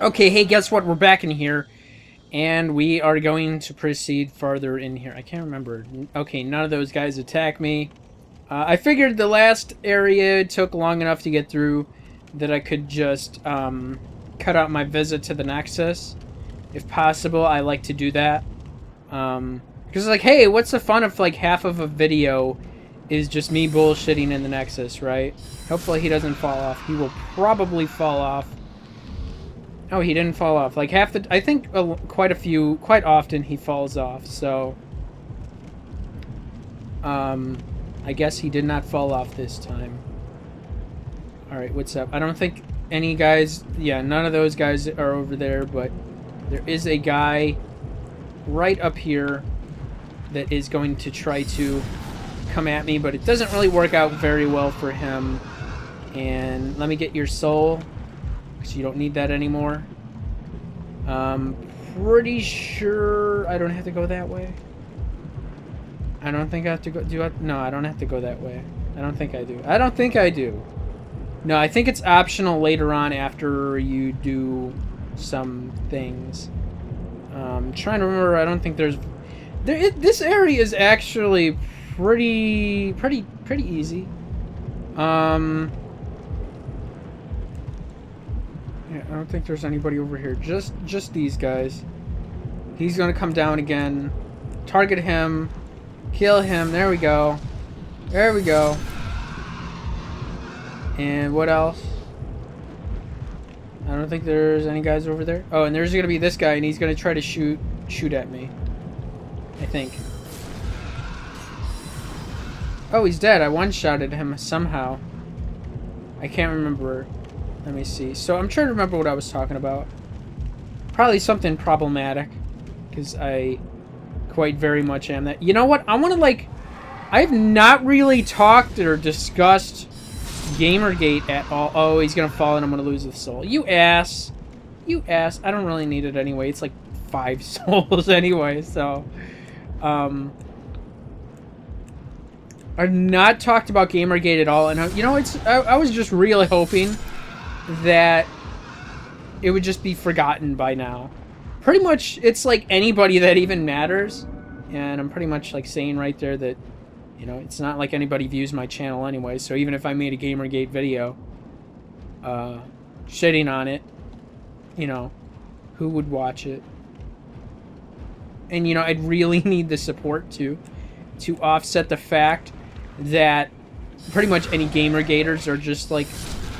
Okay, hey, guess what? We're back in here, and we are going to proceed farther in here. I can't remember. Okay, none of those guys attack me. I figured the last area took long enough to get through that I could just cut out my visit to the Nexus. If possible, I like to do that. Because, like, hey, what's the fun if, like, half of a video is just me bullshitting in the Nexus, right? Hopefully he doesn't fall off. He will probably fall off. Oh, he didn't fall off. Like, half the... I think quite often he falls off, so... I guess he did not fall off this time. Alright, what's up? I don't think any guys... Yeah, none of those guys are over there, but there is a guy right up here that is going to try to come at me, but it doesn't really work out very well for him. And let me get your soul, because you don't need that anymore. Pretty sure I don't have to go that way. I don't think I have to go... No, I don't have to go that way. I don't think I do. I don't think I do. No, I think it's optional later on after you do some things. Trying to remember, I don't think there's... this area is actually pretty easy. Yeah, I don't think there's anybody over here. Just these guys. He's gonna come down again. Target him. Kill him. There we go. There we go. And what else? I don't think there's any guys over there. Oh, and there's gonna be this guy, and he's gonna try to shoot at me. I think. Oh, he's dead. I one-shotted him somehow. I can't remember. Let me see. So I'm trying to remember what I was talking about. Probably something problematic, because I quite very much am that. You know what? I want to, like... I've not really talked or discussed Gamergate at all. Oh, he's going to fall and I'm going to lose the soul. You ass. You ass. I don't really need it anyway. It's like 5 souls anyway, so... I've not talked about Gamergate at all, and you know, I was just really hoping that it would just be forgotten by now. Pretty much, it's like anybody that even matters, and I'm pretty much like saying right there that, you know, it's not like anybody views my channel anyway, so even if I made a Gamergate video, shitting on it, you know, who would watch it? And, you know, I'd really need the support to offset the fact that pretty much any Gamergaters are just like,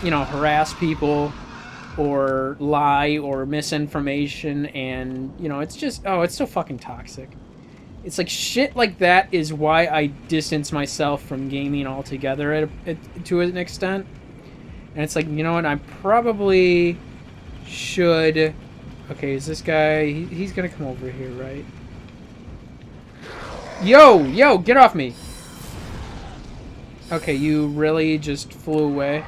you know, harass people or lie or misinformation, and, you know, it's just, oh, it's so fucking toxic. It's like shit like that is why I distance myself from gaming altogether to an extent. And it's like, you know what, I probably should... Okay, is this guy... He's gonna come over here, right? Yo, get off me! Okay, you really just flew away.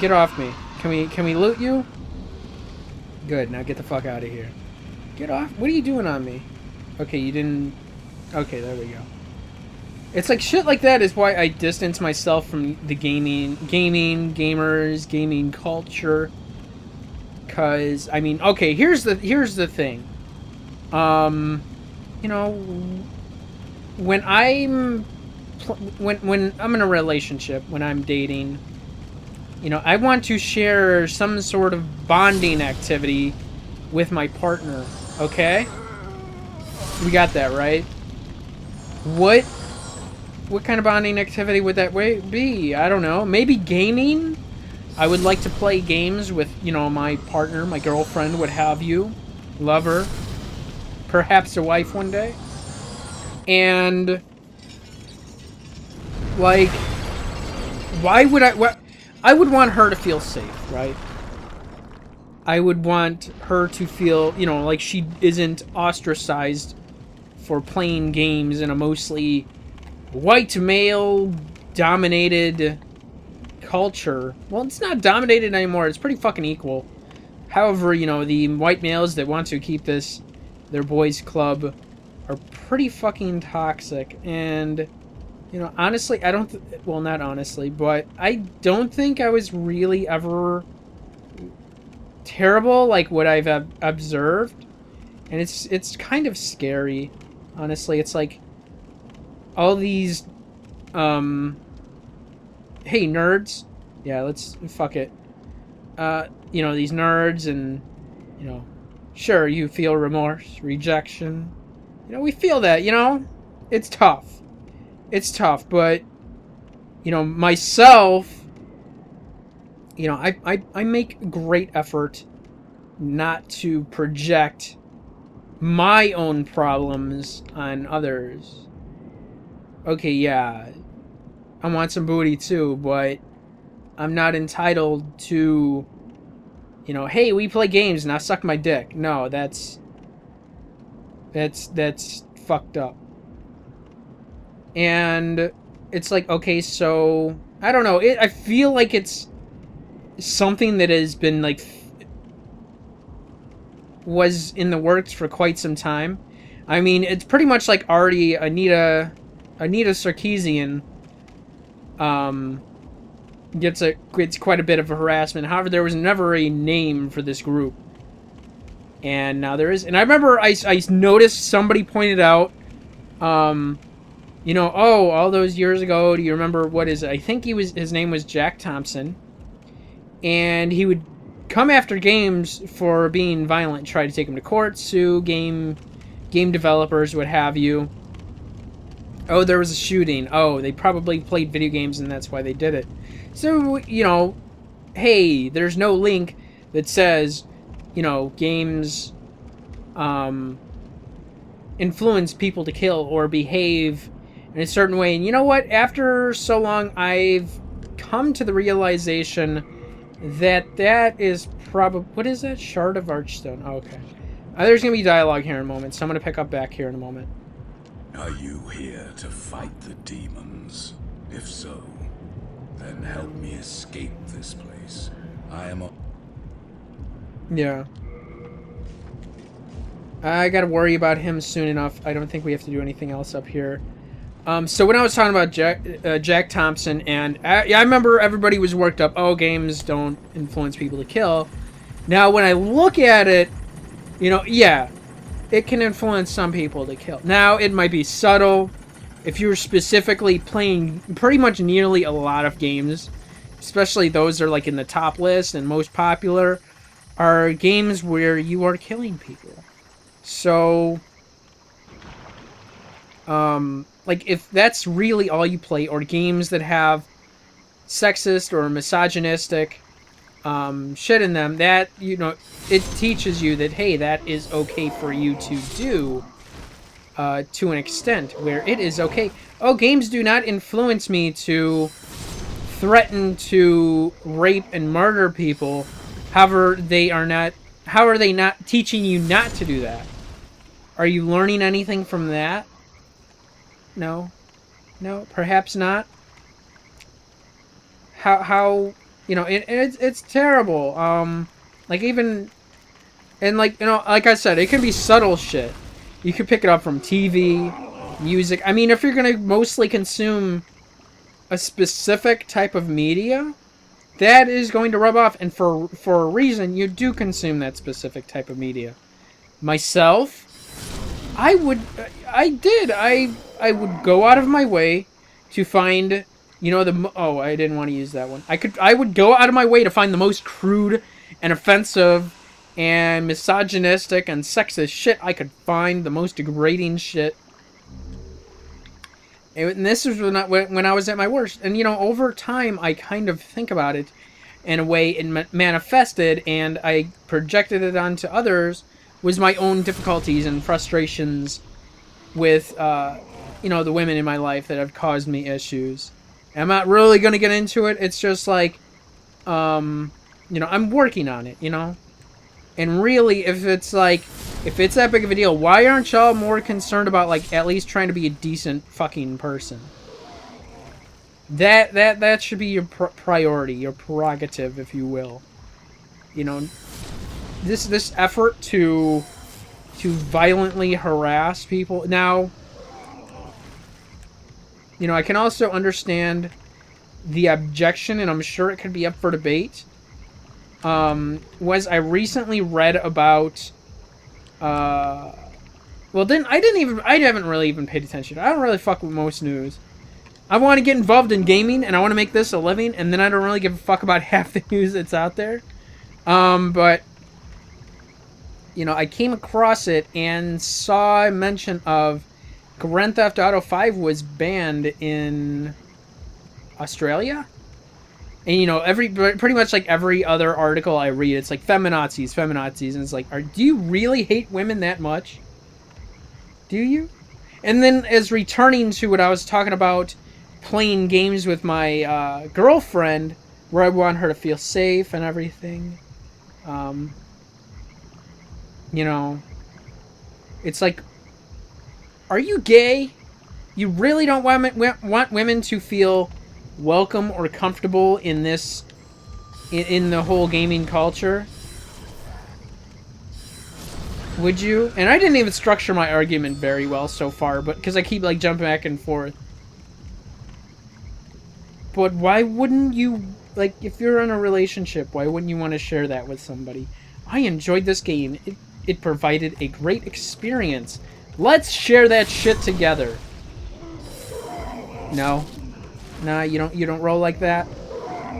Get off me. Can we loot you? Good, now get the fuck out of here. Get off. What are you doing on me? Okay, you didn't... Okay, there we go. It's like shit like that is why I distance myself from the gamers, gaming culture. Cause, I mean, okay, here's the thing. You know, when I'm in a relationship, when I'm dating, you know, I want to share some sort of bonding activity with my partner, okay? We got that, right? What kind of bonding activity would that be? I don't know. Maybe gaming? I would like to play games with, you know, my partner, my girlfriend, what have you. Lover. Perhaps a wife one day. And... like... why would I would want her to feel safe, right? I would want her to feel, you know, like she isn't ostracized for playing games in a mostly white male-dominated culture. Well, it's not dominated anymore. It's pretty fucking equal. However, you know, the white males that want to keep this their boys' club are pretty fucking toxic. And, you know, honestly, I don't... well, not honestly, but I don't think I was really ever terrible, like what I've observed, and it's kind of scary, honestly. It's like all these, hey nerds, yeah, let's fuck it. These nerds, and sure, you feel remorse, rejection. We feel that. It's tough. It's tough, but myself. I make great effort not to project my own problems on others. Okay, yeah, I want some booty too, but I'm not entitled to, hey, we play games, now suck my dick. No, that's fucked up. And it's like, okay, so I don't know. I feel like it's something that has been like was in the works for quite some time. I mean, it's pretty much like already Anita Sarkeesian gets quite a bit of a harassment. However, there was never a name for this group, and now there is. And I remember I noticed somebody pointed out, oh, all those years ago. Do you remember what is it? I think his name was Jack Thompson, and he would come after games for being violent, try to take them to court, sue game developers, what have you. Oh, there was a shooting. Oh, they probably played video games and that's why they did it. So, hey, there's no link that says, games influence people to kill or behave in a certain way. And you know what? After so long, I've come to the realization that is probably... What is that? Shard of Archstone. Oh, okay. There's going to be dialogue here in a moment, so I'm going to pick up back here in a moment. Are you here to fight the demons? If so, then help me escape this place. I am a... Yeah. I gotta worry about him soon enough. I don't think we have to do anything else up here. So when I was talking about Jack Thompson, and I remember everybody was worked up. Oh, games don't influence people to kill. Now, when I look at it, yeah, it can influence some people to kill. Now, it might be subtle. If you're specifically playing pretty much nearly a lot of games, especially those that are like in the top list and most popular, are games where you are killing people. So, like, if that's really all you play, or games that have sexist or misogynistic shit in them, that, it teaches you that, hey, that is okay for you to do to an extent where it is okay. Oh, games do not influence me to threaten to rape and murder people. However, how are they not teaching you not to do that? Are you learning anything from that? No, perhaps not. How it's terrible. Like, even, and like like I said, it can be subtle shit. You can pick it up from TV, music. I mean, if you're gonna mostly consume a specific type of media, that is going to rub off, and for a reason, you do consume that specific type of media. Myself, I would go out of my way to find, I didn't want to use that one. I would go out of my way to find the most crude and offensive and misogynistic and sexist shit I could find, the most degrading shit. And this was when I was at my worst. And, over time, I kind of think about it in a way it manifested, and I projected it onto others, was my own difficulties and frustrations with, the women in my life that have caused me issues. I'm not really going to get into it. It's just like, I'm working on it, And really, if it's that big of a deal, why aren't y'all more concerned about, like, at least trying to be a decent fucking person? That should be your priority, your prerogative, if you will. This effort to violently harass people. Now, I can also understand the objection, and I'm sure it could be up for debate, was I recently read about, well, I haven't really even paid attention. I don't really fuck with most news. I want to get involved in gaming, and I want to make this a living, and then I don't really give a fuck about half the news that's out there. But, you know, I came across it and saw a mention of Grand Theft Auto 5 was banned in Australia. And, you know, pretty much like every other article I read, it's like feminazis, and it's like, do you really hate women that much? Do you? And then as returning to what I was talking about, playing games with my girlfriend, where I want her to feel safe and everything. You know, it's like, are you gay? You really don't want women to feel welcome or comfortable in this, in the whole gaming culture? Would you? And I didn't even structure my argument very well so far, but because I keep like jumping back and forth. But why wouldn't you, like, if you're in a relationship, why wouldn't you want to share that with somebody? I enjoyed this game. It provided a great experience. Let's share that shit together. No. Nah, you don't roll like that.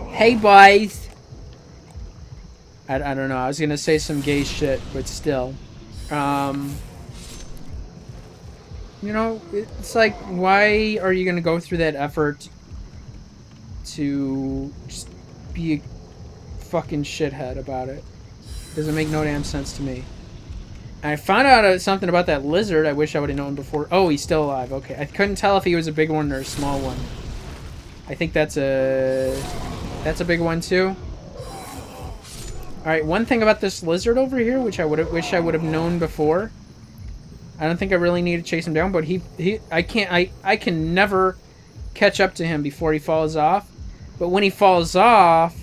Hey, boys. I don't know. I was gonna say some gay shit, but still. You know, it's like, why are you gonna go through that effort to just be a fucking shithead about it? Doesn't make no damn sense to me. And I found out something about that lizard I wish I would have known before. Oh, he's still alive. Okay. I couldn't tell if he was a big one or a small one. I think that's a big one too. Alright, one thing about this lizard over here, which I wish I would have known before. I don't think I really need to chase him down, but I can never catch up to him before he falls off. But when he falls off,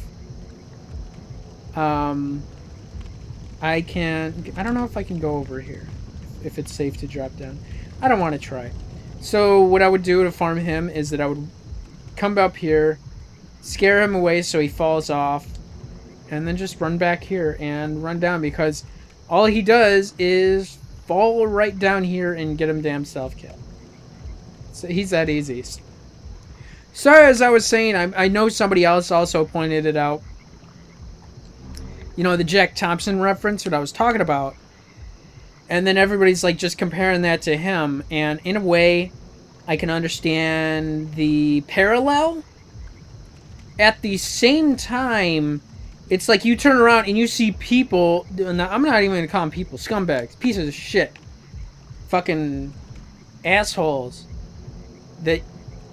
I don't know if I can go over here, if it's safe to drop down. I don't want to try. So what I would do to farm him is that I would come up here, scare him away so he falls off, and then just run back here and run down, because all he does is fall right down here and get him damn self-kill. So he's that easy. So as I was saying, I know somebody else also pointed it out. You know, the Jack Thompson reference, what I was talking about. And then everybody's like just comparing that to him. And in a way, I can understand the parallel. At the same time, it's like you turn around and you see people, I'm not even going to call them people, scumbags, pieces of shit, fucking assholes that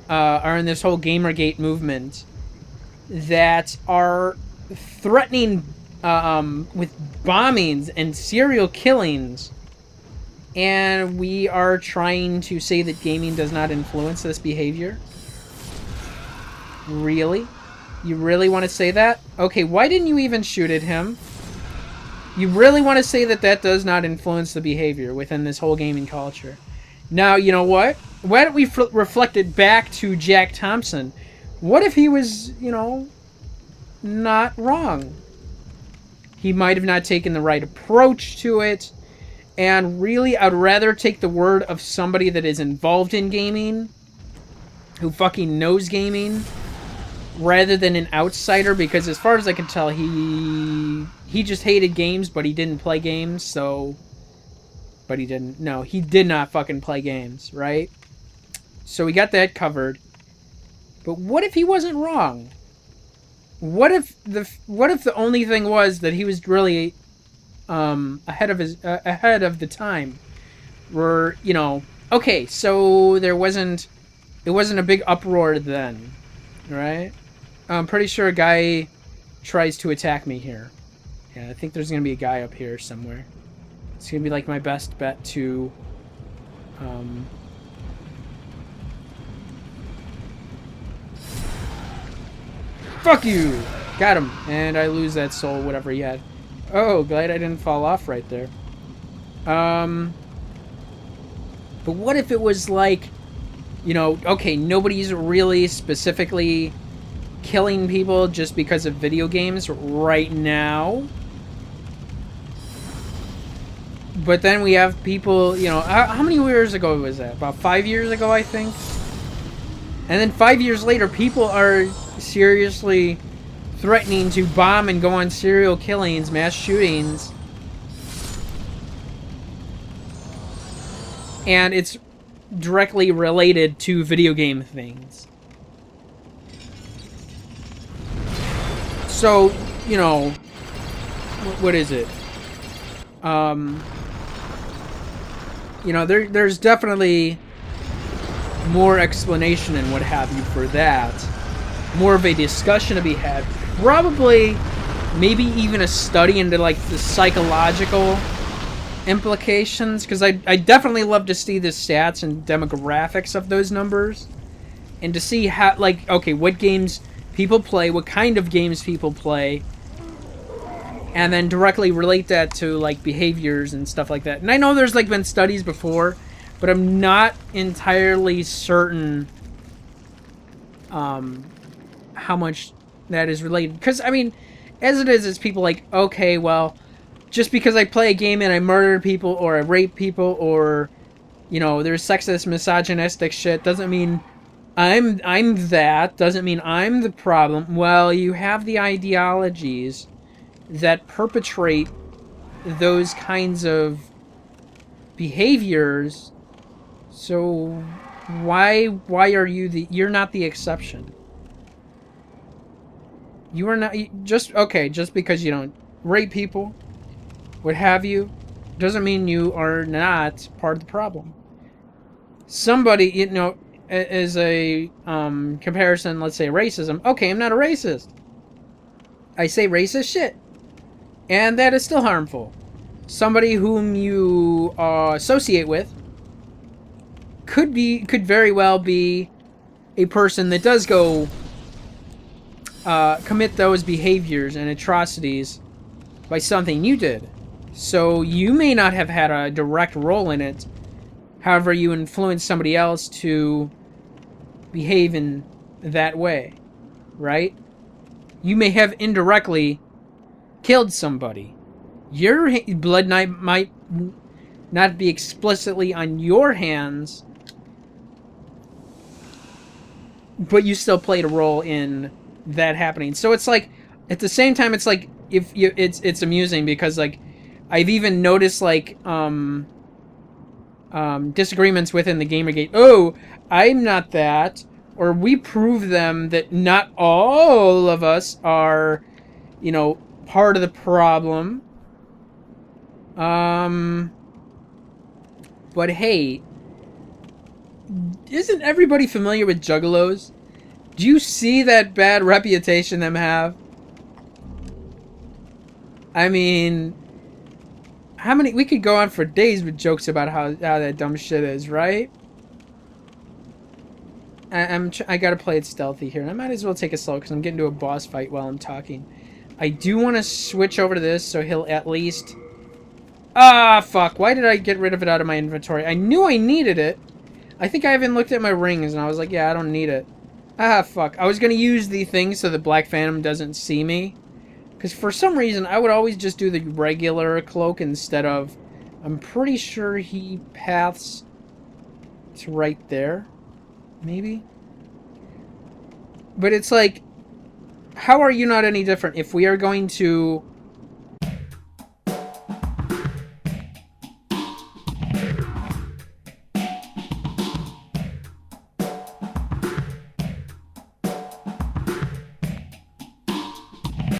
are in this whole Gamergate movement that are threatening with bombings and serial killings, and we are trying to say that gaming does not influence this behavior? Really? You really want to say that? Okay, why didn't you even shoot at him? You really want to say that that does not influence the behavior within this whole gaming culture? Now, you know what? Why don't we reflect it back to Jack Thompson? What if he was, you know, not wrong? He might have not taken the right approach to it. And really, I'd rather take the word of somebody that is involved in gaming, who fucking knows gaming, rather than an outsider, because as far as I can tell, he just hated games, but he didn't play games, so... But he didn't. No, he did not fucking play games, right? So we got that covered. But what if he wasn't wrong? What if the only thing was that he was really ahead of the time? Where, you know, okay, so it wasn't a big uproar then, right? I'm pretty sure a guy tries to attack me here. Yeah, I think there's gonna be a guy up here somewhere. It's gonna be like my best bet to fuck you! Got him! And I lose that soul, whatever he had. Oh, glad I didn't fall off right there. But what if it was like, you know, okay, nobody's really specifically killing people just because of video games right now. But then we have people, you know, how many years ago was that? About 5 years ago, I think. And then 5 years later, people are seriously threatening to bomb and go on serial killings, mass shootings. And it's directly related to video game things. So, you know, what is it? You know, there's definitely more explanation and what have you for that. More of a discussion to be had. Probably, maybe even a study into, like, the psychological implications. Because I definitely love to see the stats and demographics of those numbers. And to see how, like, okay, what games people play, what kind of games people play. And then directly relate that to, like, behaviors and stuff like that. And I know there's, like, been studies before, but I'm not entirely certain how much that is related. Because, I mean, as it is, it's people like, okay, well, just because I play a game and I murder people or I rape people or, you know, there's sexist, misogynistic shit, doesn't mean I'm that, doesn't mean I'm the problem. Well, you have the ideologies that perpetrate those kinds of behaviors, so why are you're not the exception. You are not just because you don't rape people, what have you, doesn't mean you are not part of the problem. Somebody, you know, as a comparison, let's say racism. Okay, I'm not a racist. I say racist shit. And that is still harmful. Somebody whom you associate with could very well be a person that does go commit those behaviors and atrocities by something you did. So you may not have had a direct role in it. However, you influence somebody else to behave in that way, right? You may have indirectly killed somebody. Your blood might not be explicitly on your hands, but you still played a role in that happening. So it's like, at the same time, it's like, if you, it's amusing because, like, I've even noticed, like, disagreements within the Gamergate. Oh, I'm not that, or we prove them that not all of us are, you know, part of the problem. But hey, isn't everybody familiar with juggalos? Do you see that bad reputation them have? I mean, how many, we could go on for days with jokes about how that dumb shit is, right? I gotta play it stealthy here, and I might as well take it slow because I'm getting to a boss fight while I'm talking. I do want to switch over to this so he'll at least... Ah, fuck. Why did I get rid of it out of my inventory? I knew I needed it. I think I even looked at my rings and I was like, yeah, I don't need it. Ah, fuck. I was going to use the thing so the Black Phantom doesn't see me. Because for some reason, I would always just do the regular cloak instead of... I'm pretty sure he paths... It's right there. Maybe? But it's like... How are you not any different if we are going to